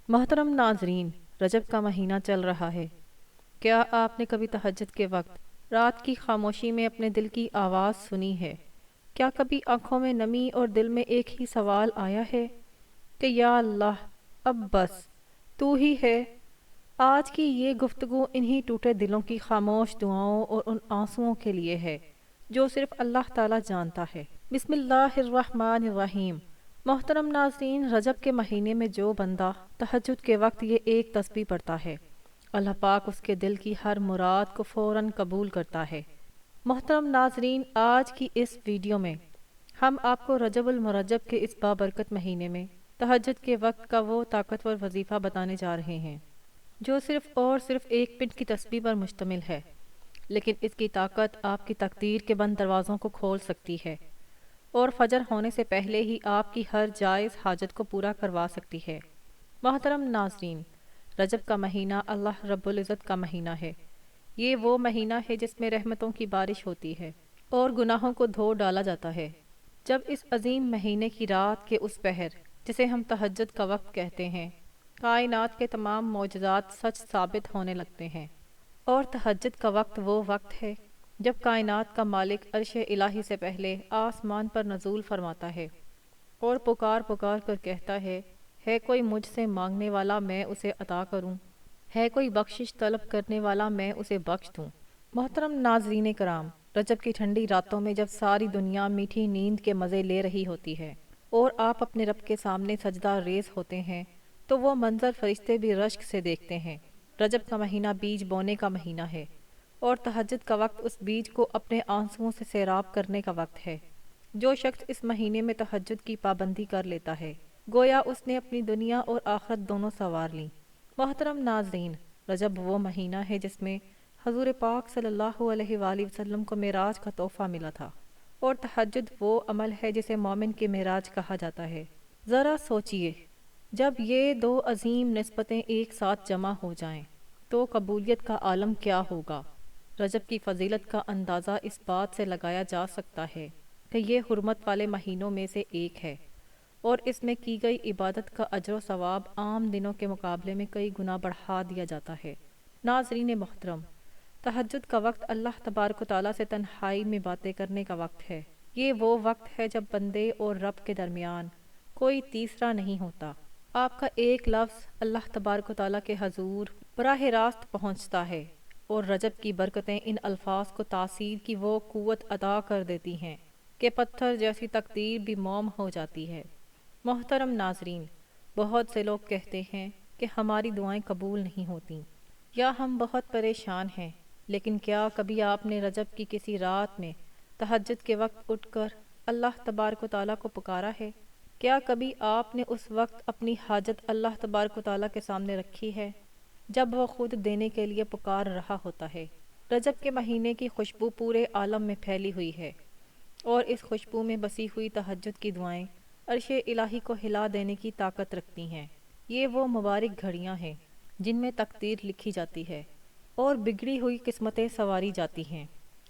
محترم ناظرین، رجب کا مہینہ چل رہا ہے۔ کیا آپ نے کبھی تہجد کے وقت رات کی خاموشی میں اپنے دل کی آواز سنی ہے؟ کیا کبھی آنکھوں میں نمی اور دل میں ایک ہی سوال آیا ہے کہ یا اللہ، اب بس تو ہی ہے؟ آج کی یہ گفتگو انہی ٹوٹے دلوں کی خاموش دعاؤں اور ان آنسوؤں کے لیے ہے جو صرف اللہ تعالیٰ جانتا ہے۔ بسم اللہ الرحمن الرحیم۔ محترم ناظرین، رجب کے مہینے میں جو بندہ تہجد کے وقت یہ ایک تسبیح پڑھتا ہے، اللہ پاک اس کے دل کی ہر مراد کو فوراً قبول کرتا ہے۔ محترم ناظرین، آج کی اس ویڈیو میں ہم آپ کو رجب المرجب کے اس بابرکت مہینے میں تہجد کے وقت کا وہ طاقتور وظیفہ بتانے جا رہے ہیں جو صرف اور صرف ایک منٹ کی تسبیح پر مشتمل ہے، لیکن اس کی طاقت آپ کی تقدیر کے بند دروازوں کو کھول سکتی ہے اور فجر ہونے سے پہلے ہی آپ کی ہر جائز حاجت کو پورا کروا سکتی ہے۔ محترم ناظرین، رجب کا مہینہ اللہ رب العزت کا مہینہ ہے۔ یہ وہ مہینہ ہے جس میں رحمتوں کی بارش ہوتی ہے اور گناہوں کو دھو ڈالا جاتا ہے۔ جب اس عظیم مہینے کی رات کے اس پہر، جسے ہم تہجد کا وقت کہتے ہیں، کائنات کے تمام معجزات سچ ثابت ہونے لگتے ہیں، اور تہجد کا وقت وہ وقت ہے جب کائنات کا مالک عرش الہی سے پہلے آسمان پر نزول فرماتا ہے اور پکار پکار کر کہتا ہے کوئی مجھ سے مانگنے والا میں اسے عطا کروں، ہے کوئی بخشش طلب کرنے والا میں اسے بخش دوں۔ محترم ناظرین کرام، رجب کی ٹھنڈی راتوں میں جب ساری دنیا میٹھی نیند کے مزے لے رہی ہوتی ہے اور آپ اپنے رب کے سامنے سجدہ ریز ہوتے ہیں تو وہ منظر فرشتے بھی رشک سے دیکھتے ہیں۔ رجب کا مہینہ بیج بونے کا مہینہ ہے اور تہجد کا وقت اس بیج کو اپنے آنسوؤں سے سیراب کرنے کا وقت ہے۔ جو شخص اس مہینے میں تہجد کی پابندی کر لیتا ہے، گویا اس نے اپنی دنیا اور آخرت دونوں سنوار لیں۔ محترم ناظرین، رجب وہ مہینہ ہے جس میں حضور پاک صلی اللہ علیہ وآلہ وسلم کو معراج کا تحفہ ملا تھا، اور تہجد وہ عمل ہے جسے مومن کی معراج کہا جاتا ہے۔ ذرا سوچئے، جب یہ دو عظیم نسبتیں ایک ساتھ جمع ہو جائیں تو قبولیت کا عالم کیا ہوگا۔ رجب کی فضیلت کا اندازہ اس بات سے لگایا جا سکتا ہے کہ یہ حرمت والے مہینوں میں سے ایک ہے اور اس میں کی گئی عبادت کا اجر و ثواب عام دنوں کے مقابلے میں کئی گنا بڑھا دیا جاتا ہے۔ ناظرین محترم، تہجد کا وقت اللہ تبارک و تعالیٰ سے تنہائی میں باتیں کرنے کا وقت ہے۔ یہ وہ وقت ہے جب بندے اور رب کے درمیان کوئی تیسرا نہیں ہوتا۔ آپ کا ایک لفظ اللہ تبارک و تعالیٰ کے حضور براہ راست پہنچتا ہے اور رجب کی برکتیں ان الفاظ کو تاثیر کی وہ قوت عطا کر دیتی ہیں کہ پتھر جیسی تقدیر بھی موم ہو جاتی ہے۔ محترم ناظرین، بہت سے لوگ کہتے ہیں کہ ہماری دعائیں قبول نہیں ہوتیں یا ہم بہت پریشان ہیں، لیکن کیا کبھی آپ نے رجب کی کسی رات میں تہجد کے وقت اٹھ کر اللہ تبارک و تعالیٰ کو پکارا ہے؟ کیا کبھی آپ نے اس وقت اپنی حاجت اللہ تبارک و تعالیٰ کے سامنے رکھی ہے جب وہ خود دینے کے لیے پکار رہا ہوتا ہے؟ رجب کے مہینے کی خوشبو پورے عالم میں پھیلی ہوئی ہے اور اس خوشبو میں بسی ہوئی تہجد کی دعائیں عرش الہی کو ہلا دینے کی طاقت رکھتی ہیں۔ یہ وہ مبارک گھڑیاں ہیں جن میں تقدیر لکھی جاتی ہے اور بگڑی ہوئی قسمتیں سنواری جاتی ہیں۔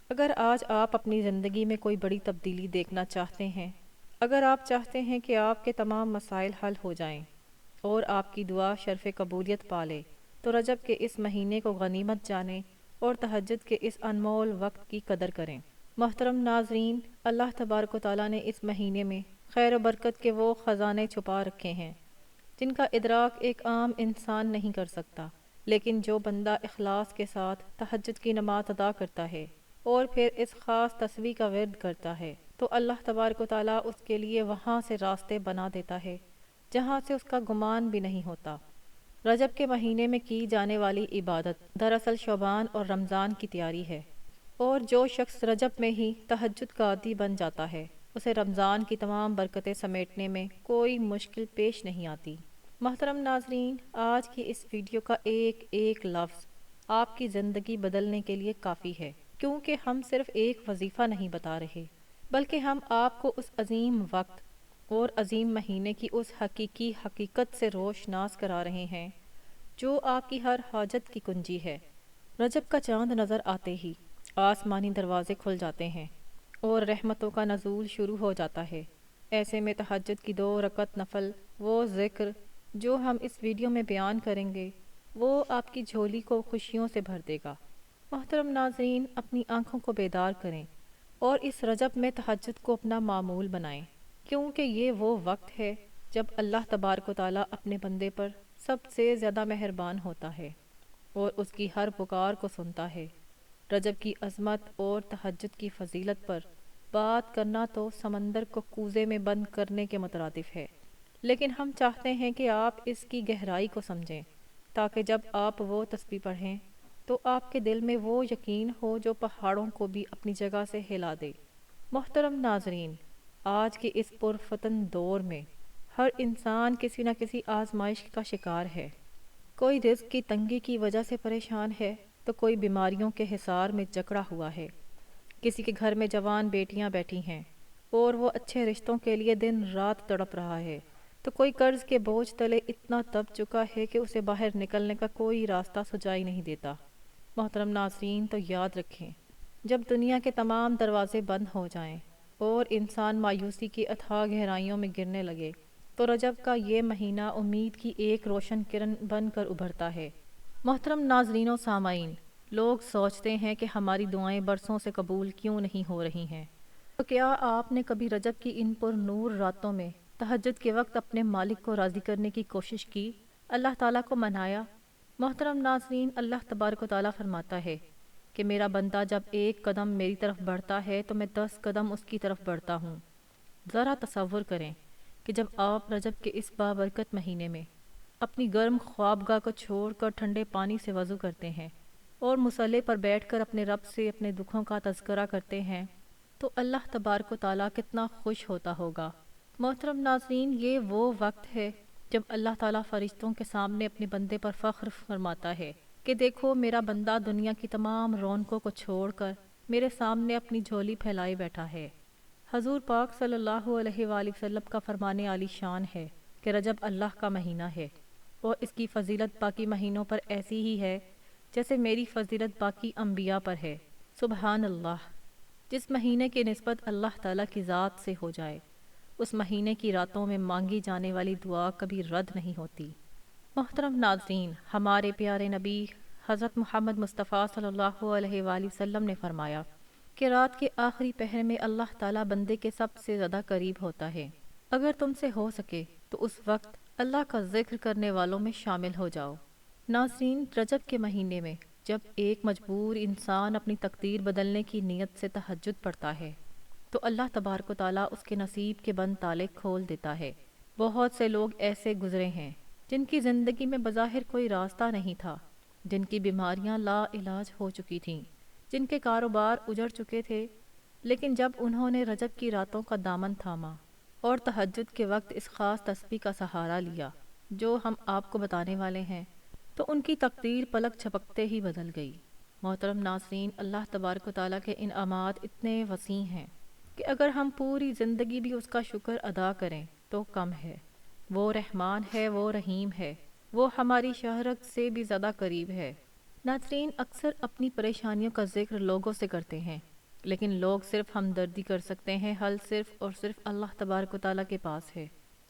اگر آج آپ اپنی زندگی میں کوئی بڑی تبدیلی دیکھنا چاہتے ہیں، اگر آپ چاہتے ہیں کہ آپ کے تمام مسائل حل ہو جائیں اور آپ کی دعا شرف قبولیت پالے، تو رجب کے اس مہینے کو غنیمت جانیں اور تہجد کے اس انمول وقت کی قدر کریں۔ محترم ناظرین، اللہ تبارک و تعالیٰ نے اس مہینے میں خیر و برکت کے وہ خزانے چھپا رکھے ہیں جن کا ادراک ایک عام انسان نہیں کر سکتا، لیکن جو بندہ اخلاص کے ساتھ تہجد کی نماز ادا کرتا ہے اور پھر اس خاص تسبیح کا ورد کرتا ہے تو اللہ تبارک و تعالیٰ اس کے لیے وہاں سے راستے بنا دیتا ہے جہاں سے اس کا گمان بھی نہیں ہوتا۔ رجب کے مہینے میں کی جانے والی عبادت دراصل شعبان اور رمضان کی تیاری ہے، اور جو شخص رجب میں ہی تہجد کا عادی بن جاتا ہے اسے رمضان کی تمام برکتیں سمیٹنے میں کوئی مشکل پیش نہیں آتی۔ محترم ناظرین، آج کی اس ویڈیو کا ایک ایک لفظ آپ کی زندگی بدلنے کے لیے کافی ہے، کیونکہ ہم صرف ایک وظیفہ نہیں بتا رہے بلکہ ہم آپ کو اس عظیم وقت اور عظیم مہینے کی اس حقیقی حقیقت سے روشناس کرا رہے ہیں جو آپ کی ہر حاجت کی کنجی ہے۔ رجب کا چاند نظر آتے ہی آسمانی دروازے کھل جاتے ہیں اور رحمتوں کا نزول شروع ہو جاتا ہے۔ ایسے میں تہجد کی 2 رکعت نفل وہ ذکر جو ہم اس ویڈیو میں بیان کریں گے وہ آپ کی جھولی کو خوشیوں سے بھر دے گا۔ محترم ناظرین، اپنی آنکھوں کو بیدار کریں اور اس رجب میں تہجد کو اپنا معمول بنائیں، کیونکہ یہ وہ وقت ہے جب اللہ تبارک و تعالیٰ اپنے بندے پر سب سے زیادہ مہربان ہوتا ہے اور اس کی ہر پکار کو سنتا ہے۔ رجب کی عظمت اور تہجد کی فضیلت پر بات کرنا تو سمندر کو کوزے میں بند کرنے کے مترادف ہے، لیکن ہم چاہتے ہیں کہ آپ اس کی گہرائی کو سمجھیں تاکہ جب آپ وہ تسبیح پڑھیں تو آپ کے دل میں وہ یقین ہو جو پہاڑوں کو بھی اپنی جگہ سے ہلا دے۔ محترم ناظرین، آج کے اس پرفتن دور میں ہر انسان کسی نہ کسی آزمائش کا شکار ہے۔ کوئی رزق کی تنگی کی وجہ سے پریشان ہے تو کوئی بیماریوں کے حصار میں جکڑا ہوا ہے۔ کسی کے گھر میں جوان بیٹیاں بیٹھی ہیں اور وہ اچھے رشتوں کے لیے دن رات تڑپ رہا ہے، تو کوئی قرض کے بوجھ تلے اتنا دب چکا ہے کہ اسے باہر نکلنے کا کوئی راستہ سجائی نہیں دیتا۔ محترم ناظرین، تو یاد رکھیں، جب دنیا کے تمام دروازے بند ہو جائیں اور انسان مایوسی کی اتھاہ گہرائیوں میں گرنے لگے تو رجب کا یہ مہینہ امید کی ایک روشن کرن بن کر ابھرتا ہے۔ محترم ناظرین و سامعین، لوگ سوچتے ہیں کہ ہماری دعائیں برسوں سے قبول کیوں نہیں ہو رہی ہیں، تو کیا آپ نے کبھی رجب کی ان پر نور راتوں میں تہجد کے وقت اپنے مالک کو راضی کرنے کی کوشش کی، اللہ تعالیٰ کو منایا؟ محترم ناظرین، اللہ تبارک و تعالیٰ فرماتا ہے کہ میرا بندہ جب ایک قدم میری طرف بڑھتا ہے تو میں 10 قدم اس کی طرف بڑھتا ہوں۔ ذرا تصور کریں کہ جب آپ رجب کے اس بابرکت مہینے میں اپنی گرم خوابگاہ کو چھوڑ کر ٹھنڈے پانی سے وضو کرتے ہیں اور مصلے پر بیٹھ کر اپنے رب سے اپنے دکھوں کا تذکرہ کرتے ہیں تو اللہ تبارک و تعالیٰ کتنا خوش ہوتا ہوگا۔ محترم ناظرین، یہ وہ وقت ہے جب اللہ تعالیٰ فرشتوں کے سامنے اپنے بندے پر فخر فرماتا ہے کہ دیکھو، میرا بندہ دنیا کی تمام رونقوں کو چھوڑ کر میرے سامنے اپنی جھولی پھیلائے بیٹھا ہے۔ حضور پاک صلی اللہ علیہ وآلہ وسلم کا فرمان عالی شان ہے کہ رجب اللہ کا مہینہ ہے اور اس کی فضیلت باقی مہینوں پر ایسی ہی ہے جیسے میری فضیلت باقی انبیاء پر ہے۔ سبحان اللہ! جس مہینے کی نسبت اللہ تعالیٰ کی ذات سے ہو جائے، اس مہینے کی راتوں میں مانگی جانے والی دعا کبھی رد نہیں ہوتی۔ محترم ناظرین، ہمارے پیارے نبی حضرت محمد مصطفیٰ صلی اللہ علیہ وآلہ وسلم نے فرمایا کہ رات کے آخری پہر میں اللہ تعالیٰ بندے کے سب سے زیادہ قریب ہوتا ہے۔ اگر تم سے ہو سکے تو اس وقت اللہ کا ذکر کرنے والوں میں شامل ہو جاؤ۔ ناظرین، رجب کے مہینے میں جب ایک مجبور انسان اپنی تقدیر بدلنے کی نیت سے تہجد پڑھتا ہے تو اللہ تبارک و تعالیٰ اس کے نصیب کے بند تالے کھول دیتا ہے۔ بہت سے لوگ ایسے گزرے ہیں جن کی زندگی میں بظاہر کوئی راستہ نہیں تھا، جن کی بیماریاں لا علاج ہو چکی تھیں، جن کے کاروبار اجڑ چکے تھے، لیکن جب انہوں نے رجب کی راتوں کا دامن تھاما اور تہجد کے وقت اس خاص تسبیح کا سہارا لیا جو ہم آپ کو بتانے والے ہیں، تو ان کی تقدیر پلک جھپکتے ہی بدل گئی۔ محترم ناظرین، اللہ تبارک و تعالیٰ کے انعامات اتنے وسیع ہیں کہ اگر ہم پوری زندگی بھی اس کا شکر ادا کریں تو کم ہے۔ وہ رحمان ہے، وہ رحیم ہے، وہ ہماری شہرت سے بھی زیادہ قریب ہے۔ ناظرین، اکثر اپنی پریشانیوں کا ذکر لوگوں سے کرتے ہیں، لیکن لوگ صرف ہمدردی کر سکتے ہیں، حل صرف اور صرف اللہ تبارک و تعالیٰ کے پاس ہے۔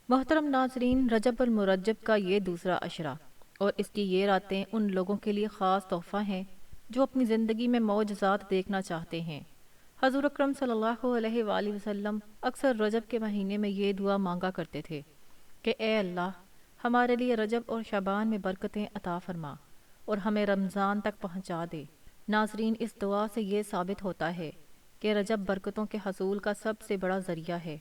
محترم ناظرین، رجب المرجب کا یہ دوسرا عشرہ اور اس کی یہ راتیں ان لوگوں کے لیے خاص تحفہ ہیں جو اپنی زندگی میں معجزات دیکھنا چاہتے ہیں۔ حضور اکرم صلی اللہ علیہ وآلہ وسلم اکثر رجب کے مہینے میں یہ دعا مانگا کرتے تھے کہ اے اللہ، ہمارے لیے رجب اور شعبان میں برکتیں عطا فرما اور ہمیں رمضان تک پہنچا دے۔ ناظرین، اس دعا سے یہ ثابت ہوتا ہے کہ رجب برکتوں کے حصول کا سب سے بڑا ذریعہ ہے۔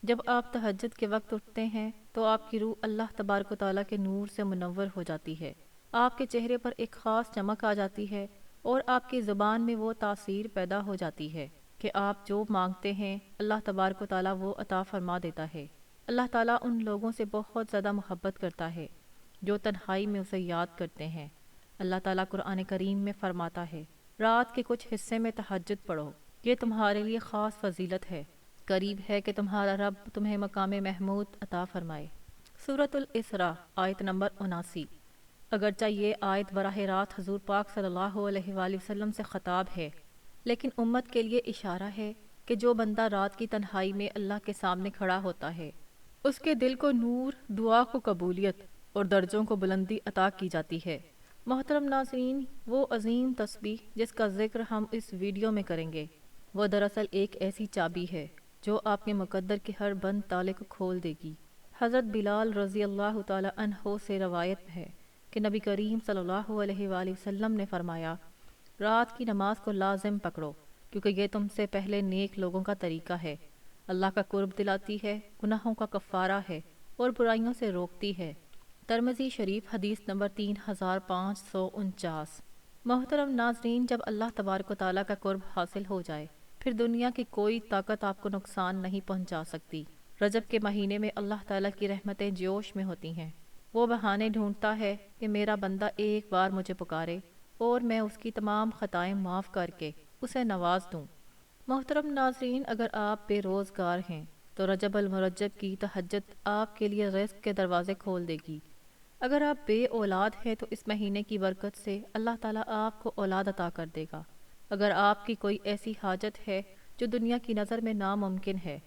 جب آپ تہجد کے وقت اٹھتے ہیں تو آپ کی روح اللہ تبارک و تعالیٰ کے نور سے منور ہو جاتی ہے، آپ کے چہرے پر ایک خاص چمک آ جاتی ہے اور آپ کی زبان میں وہ تاثیر پیدا ہو جاتی ہے کہ آپ جو مانگتے ہیں اللہ تبارک و تعالیٰ وہ عطا فرما دیتا ہے۔ اللہ تعالیٰ ان لوگوں سے بہت زیادہ محبت کرتا ہے جو تنہائی میں اسے یاد کرتے ہیں۔ اللہ تعالیٰ قرآن کریم میں فرماتا ہے، رات کے کچھ حصے میں تہجد پڑھو، یہ تمہارے لیے خاص فضیلت ہے، قریب ہے کہ تمہارا رب تمہیں مقام محمود عطا فرمائے۔ سورۃ الاسراء آیت نمبر 79۔ اگرچہ یہ آیت براہ راست حضور پاک صلی اللہ علیہ وآلہ وسلم سے خطاب ہے، لیکن امت کے لیے اشارہ ہے کہ جو بندہ رات کی تنہائی میں اللہ کے سامنے کھڑا ہوتا ہے، اس کے دل کو نور، دعا کو قبولیت اور درجوں کو بلندی عطا کی جاتی ہے۔ محترم ناظرین، وہ عظیم تسبیح جس کا ذکر ہم اس ویڈیو میں کریں گے، وہ دراصل ایک ایسی چابی ہے جو آپ کے مقدر کے ہر بند تالے کو کھول دے گی۔ حضرت بلال رضی اللہ تعالی عنہ سے روایت ہے کہ نبی کریم صلی اللہ علیہ وآلہ وسلم نے فرمایا، رات کی نماز کو لازم پکڑو، کیونکہ یہ تم سے پہلے نیک لوگوں کا طریقہ ہے، اللہ کا قرب دلاتی ہے، گناہوں کا کفارہ ہے اور برائیوں سے روکتی ہے۔ ترمذی شریف حدیث نمبر 3549۔ محترم ناظرین، جب اللہ تبارک و تعالیٰ کا قرب حاصل ہو جائے پھر دنیا کی کوئی طاقت آپ کو نقصان نہیں پہنچا سکتی۔ رجب کے مہینے میں اللہ تعالیٰ کی رحمتیں جوش میں ہوتی ہیں۔ وہ بہانے ڈھونڈتا ہے کہ میرا بندہ ایک بار مجھے پکارے اور میں اس کی تمام خطائیں معاف کر کے اسے نواز دوں۔ محترم ناظرین، اگر آپ بے روزگار ہیں تو رجب المرجب کی تہجد آپ کے لیے رزق کے دروازے کھول دے گی۔ اگر آپ بے اولاد ہیں تو اس مہینے کی برکت سے اللہ تعالیٰ آپ کو اولاد عطا کر دے گا۔ اگر آپ کی کوئی ایسی حاجت ہے جو دنیا کی نظر میں ناممکن ہے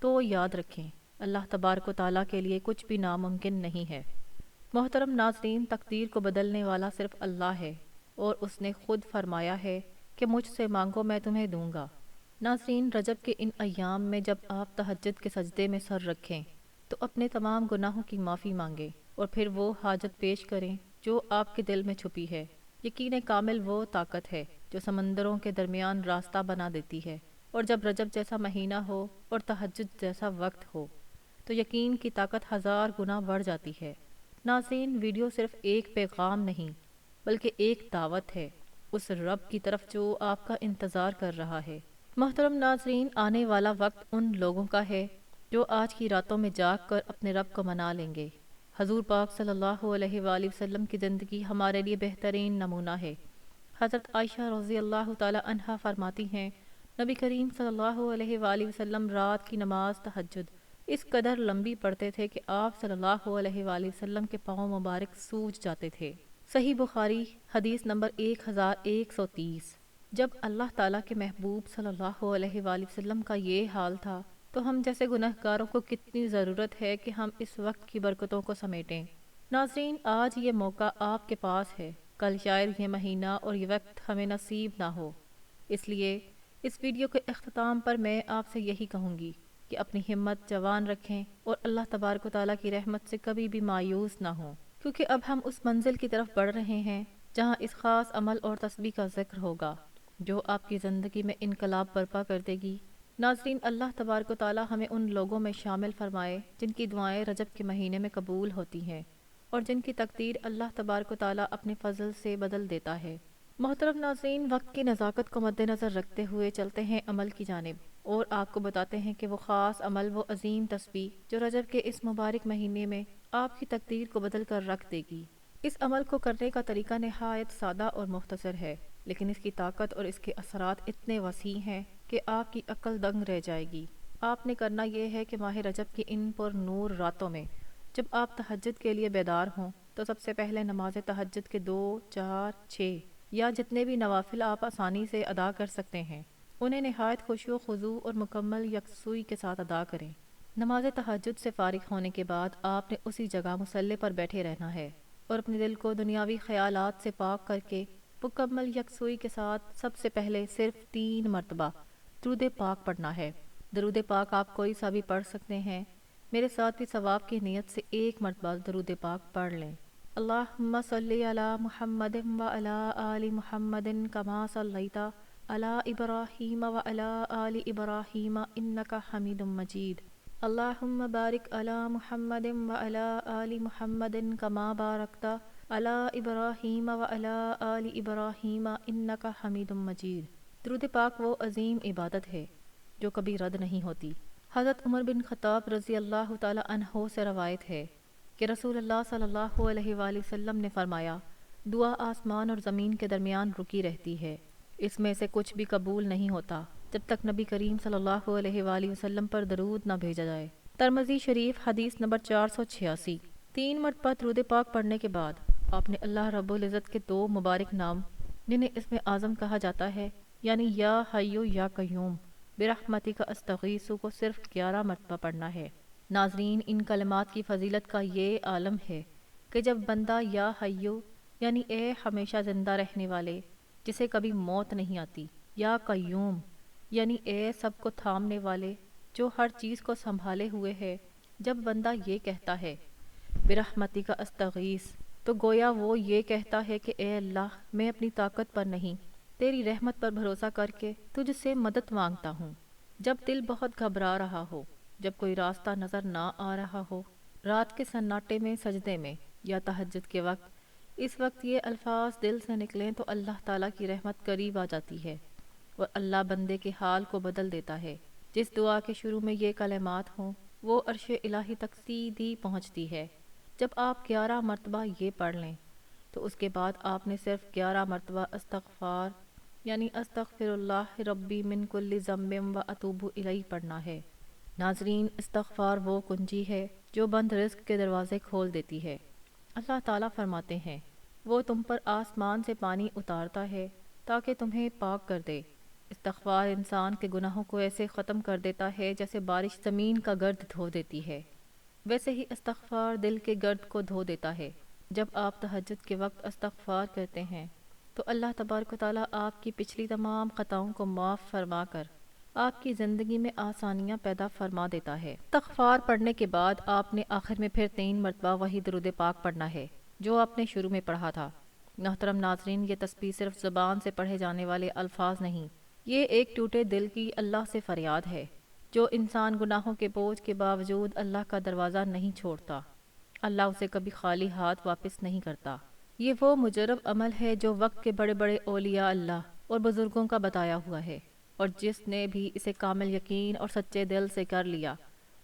تو یاد رکھیں، اللہ تبارک و تعالیٰ کے لیے کچھ بھی ناممکن نہیں ہے۔ محترم ناظرین، تقدیر کو بدلنے والا صرف اللہ ہے اور اس نے خود فرمایا ہے کہ مجھ سے مانگو میں تمہیں دوں گا۔ ناظرین، رجب کے ان ایام میں جب آپ تہجد کے سجدے میں سر رکھیں تو اپنے تمام گناہوں کی معافی مانگیں اور پھر وہ حاجت پیش کریں جو آپ کے دل میں چھپی ہے۔ یقین کامل وہ طاقت ہے جو سمندروں کے درمیان راستہ بنا دیتی ہے، اور جب رجب جیسا مہینہ ہو اور تہجد جیسا وقت ہو تو یقین کی طاقت 1000 گنا بڑھ جاتی ہے۔ ناظرین، ویڈیو صرف ایک پیغام نہیں بلکہ ایک دعوت ہے اس رب کی طرف جو آپ کا انتظار کر رہا ہے۔ محترم ناظرین، آنے والا وقت ان لوگوں کا ہے جو آج کی راتوں میں جاگ کر اپنے رب کو منا لیں گے۔ حضور پاک صلی اللہ علیہ وآلہ وسلم کی زندگی ہمارے لیے بہترین نمونہ ہے۔ حضرت عائشہ رضی اللہ تعالی عنہا فرماتی ہیں، نبی کریم صلی اللہ علیہ وآلہ وسلم رات کی نماز تہجد اس قدر لمبی پڑھتے تھے کہ آپ صلی اللہ علیہ وآلہ وسلم کے پاؤں مبارک سوج جاتے تھے۔ صحیح بخاری حدیث نمبر 1130۔ جب اللہ تعالیٰ کے محبوب صلی اللہ علیہ وآلہ وسلم کا یہ حال تھا تو ہم جیسے گنہگاروں کو کتنی ضرورت ہے کہ ہم اس وقت کی برکتوں کو سمیٹیں۔ ناظرین، آج یہ موقع آپ کے پاس ہے، کل شاید یہ مہینہ اور یہ وقت ہمیں نصیب نہ ہو۔ اس لیے اس ویڈیو کے اختتام پر میں آپ سے یہی کہوں گی کہ اپنی ہمت جوان رکھیں اور اللہ تبارک و تعالیٰ کی رحمت سے کبھی بھی مایوس نہ ہوں، کیونکہ اب ہم اس منزل کی طرف بڑھ رہے ہیں جہاں اس خاص عمل اور تسبیح کا ذکر ہوگا جو آپ کی زندگی میں انقلاب برپا کر دے گی۔ ناظرین، اللہ تبارک و تعالیٰ ہمیں ان لوگوں میں شامل فرمائے جن کی دعائیں رجب کے مہینے میں قبول ہوتی ہیں اور جن کی تقدیر اللہ تبارک و تعالیٰ اپنے فضل سے بدل دیتا ہے۔ محترم ناظرین، وقت کی نزاکت کو مد نظر رکھتے ہوئے چلتے ہیں عمل کی جانب اور آپ کو بتاتے ہیں کہ وہ خاص عمل، وہ عظیم تسبیح جو رجب کے اس مبارک مہینے میں آپ کی تقدیر کو بدل کر رکھ دے گی۔ اس عمل کو کرنے کا طریقہ نہایت سادہ اور مختصر ہے، لیکن اس کی طاقت اور اس کے اثرات اتنے وسیع ہیں کہ آپ کی عقل دنگ رہ جائے گی۔ آپ نے کرنا یہ ہے کہ ماہ رجب کی ان پر نور راتوں میں جب آپ تہجد کے لیے بیدار ہوں تو سب سے پہلے نماز تہجد کے 2، 4، 6 یا جتنے بھی نوافل آپ آسانی سے ادا کر سکتے ہیں انہیں نہایت خشوع و خضوع اور مکمل یکسوئی کے ساتھ ادا کریں۔ نماز تہجد سے فارغ ہونے کے بعد آپ نے اسی جگہ مصلی پر بیٹھے رہنا ہے اور اپنے دل کو دنیاوی خیالات سے پاک کر کے مکمل یکسوئی کے ساتھ سب سے پہلے صرف 3 مرتبہ درود پاک پڑھنا ہے۔ درود پاک آپ کوئی سا بھی پڑھ سکتے ہیں، میرے ساتھ بھی ثواب کی نیت سے 1 مرتبہ درود پاک پڑھ لیں۔ اللہم صلی علی محمد وعلی آل محمد کما صلیت علی ابراہیم وعلی آل ابراہیم انک حمید مجید۔ اللہم بارک علی محمد وعلی آل محمد کما بارکت علی ابراہیم وعلی آل ابراہیم انک حمید مجید۔ درود پاک وہ عظیم عبادت ہے جو کبھی رد نہیں ہوتی۔ حضرت عمر بن خطاب رضی اللہ تعالی عنہ سے روایت ہے کہ رسول اللہ صلی اللہ علیہ وآلہ وسلم نے فرمایا، دعا آسمان اور زمین کے درمیان رکی رہتی ہے، اس میں سے کچھ بھی قبول نہیں ہوتا جب تک نبی کریم صلی اللہ علیہ وآلہ وسلم پر درود نہ بھیجا جائے۔ ترمذی شریف حدیث نمبر 486۔ 3 مرتبہ درود پاک پڑھنے کے بعد آپ نے اللہ رب العزت کے 2 مبارک نام جنہیں اسم اعظم کہا جاتا ہے، یعنی یا حیو یا قیوم برحمتک استغیث کو صرف 11 مرتبہ پڑھنا ہے۔ ناظرین، ان کلمات کی فضیلت کا یہ عالم ہے کہ جب بندہ یا حیو یعنی اے ہمیشہ زندہ رہنے والے جسے کبھی موت نہیں آتی، یا قیوم یعنی اے سب کو تھامنے والے جو ہر چیز کو سنبھالے ہوئے ہے، جب بندہ یہ کہتا ہے برحمتی کا استغیث، تو گویا وہ یہ کہتا ہے کہ اے اللہ، میں اپنی طاقت پر نہیں، تیری رحمت پر بھروسہ کر کے تجھ سے مدد مانگتا ہوں۔ جب دل بہت گھبرا رہا ہو، جب کوئی راستہ نظر نہ آ رہا ہو، رات کے سناٹے میں سجدے میں یا تہجد کے وقت، اس وقت یہ الفاظ دل سے نکلیں تو اللہ تعالیٰ کی رحمت قریب آ جاتی ہے اور اللہ بندے کے حال کو بدل دیتا ہے۔ جس دعا کے شروع میں یہ کلمات ہوں وہ عرش الہی تک سیدھی پہنچتی ہے۔ جب آپ 11 مرتبہ یہ پڑھ لیں تو اس کے بعد آپ نے صرف 11 مرتبہ استغفار یعنی استغفر اللہ ربی من کل ذنب و اتوب الیہ پڑھنا ہے۔ ناظرین، استغفار وہ کنجی ہے جو بند رزق کے دروازے کھول دیتی ہے۔ اللہ تعالیٰ فرماتے ہیں وہ تم پر آسمان سے پانی اتارتا ہے تاکہ تمہیں پاک کر دے۔ استغفار انسان کے گناہوں کو ایسے ختم کر دیتا ہے جیسے بارش زمین کا گرد دھو دیتی ہے، ویسے ہی استغفار دل کے گرد کو دھو دیتا ہے۔ جب آپ تہجد کے وقت استغفار کرتے ہیں تو اللہ تبارک و تعالیٰ آپ کی پچھلی تمام خطاؤں کو معاف فرما کر آپ کی زندگی میں آسانیاں پیدا فرما دیتا ہے۔ استغفار پڑھنے کے بعد آپ نے آخر میں پھر 3 مرتبہ وہی درود پاک پڑھنا ہے جو آپ نے شروع میں پڑھا تھا۔ محترم ناظرین، یہ تسبیح صرف زبان سے پڑھے جانے والے الفاظ نہیں، یہ ایک ٹوٹے دل کی اللہ سے فریاد ہے۔ جو انسان گناہوں کے بوجھ کے باوجود اللہ کا دروازہ نہیں چھوڑتا، اللہ اسے کبھی خالی ہاتھ واپس نہیں کرتا۔ یہ وہ مجرب عمل ہے جو وقت کے بڑے بڑے اولیاء اللہ اور بزرگوں کا بتایا ہوا ہے، اور جس نے بھی اسے کامل یقین اور سچے دل سے کر لیا،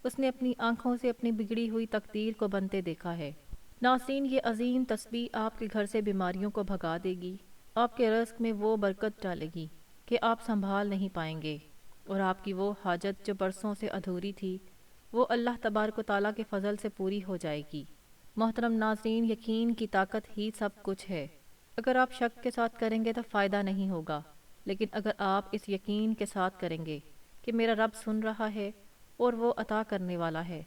اس نے اپنی آنکھوں سے اپنی بگڑی ہوئی تقدیر کو بنتے دیکھا ہے۔ ناظرین، یہ عظیم تسبیح آپ کے گھر سے بیماریوں کو بھگا دے گی، آپ کے رزق میں وہ برکت ڈالے گی کہ آپ سنبھال نہیں پائیں گے، اور آپ کی وہ حاجت جو برسوں سے ادھوری تھی وہ اللہ تبارک و تعالیٰ کے فضل سے پوری ہو جائے گی۔ محترم ناظرین، یقین کی طاقت ہی سب کچھ ہے۔ اگر آپ شک کے ساتھ کریں گے تو فائدہ نہیں ہوگا، لیکن اگر آپ اس یقین کے ساتھ کریں گے کہ میرا رب سن رہا ہے اور وہ عطا کرنے والا ہے،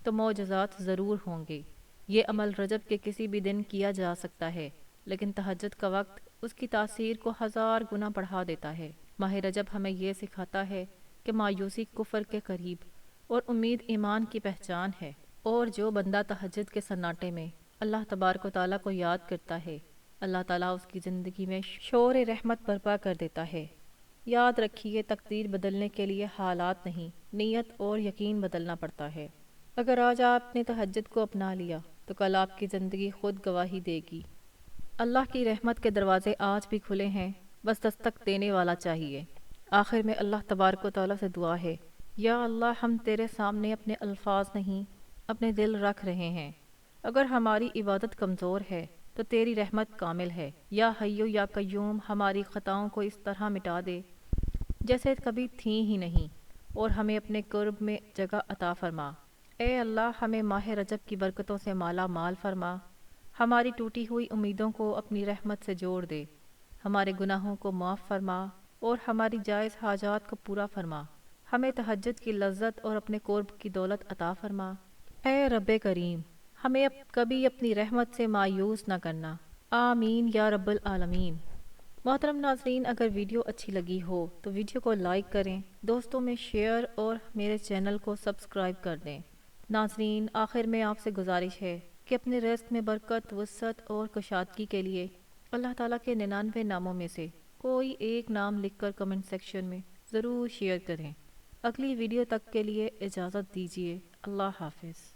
تو معجزات ضرور ہوں گے۔ یہ عمل رجب کے کسی بھی دن کیا جا سکتا ہے، لیکن تہجد کا وقت اس کی تاثیر کو 1000 گنا بڑھا دیتا ہے۔ ماہ رجب ہمیں یہ سکھاتا ہے کہ مایوسی کفر کے قریب اور امید ایمان کی پہچان ہے، اور جو بندہ تہجد کے سناٹے میں اللہ تبارک و تعالیٰ کو یاد کرتا ہے، اللہ تعالیٰ اس کی زندگی میں شور رحمت برپا کر دیتا ہے۔ یاد رکھیے، تقدیر بدلنے کے لیے حالات نہیں، نیت اور یقین بدلنا پڑتا ہے۔ اگر آج آپ نے تہجد کو اپنا لیا تو کل آپ کی زندگی خود گواہی دے گی۔ اللہ کی رحمت کے دروازے آج بھی کھلے ہیں، بس دستک دینے والا چاہیے۔ آخر میں اللہ تبارک و تعالیٰ سے دعا ہے، یا اللہ، ہم تیرے سامنے اپنے الفاظ نہیں، اپنے دل رکھ رہے ہیں۔ اگر ہماری عبادت کمزور ہے تو تیری رحمت کامل ہے۔ یا حیو یا قیوم، ہماری خطاؤں کو اس طرح مٹا دے جیسے کبھی تھیں ہی نہیں، اور ہمیں اپنے قرب میں جگہ عطا فرما۔ اے اللہ، ہمیں ماہ رجب کی برکتوں سے مالا مال فرما، ہماری ٹوٹی ہوئی امیدوں کو اپنی رحمت سے جوڑ دے، ہمارے گناہوں کو معاف فرما اور ہماری جائز حاجات کو پورا فرما، ہمیں تہجد کی لذت اور اپنے قرب کی دولت عطا فرما۔ اے رب کریم، ہمیں کبھی اپنی رحمت سے مایوس نہ کرنا، آمین یا رب العالمین۔ محترم ناظرین، اگر ویڈیو اچھی لگی ہو تو ویڈیو کو لائک کریں، دوستوں میں شیئر اور میرے چینل کو سبسکرائب کر دیں۔ ناظرین، آخر میں آپ سے گزارش ہے کہ اپنے رزق میں برکت، وسعت اور کشادگی کے لیے اللہ تعالیٰ کے 99 ناموں میں سے کوئی ایک نام لکھ کر کمنٹ سیکشن میں ضرور شیئر کریں۔ اگلی ویڈیو تک کے لیے اجازت دیجیے۔ اللہ حافظ۔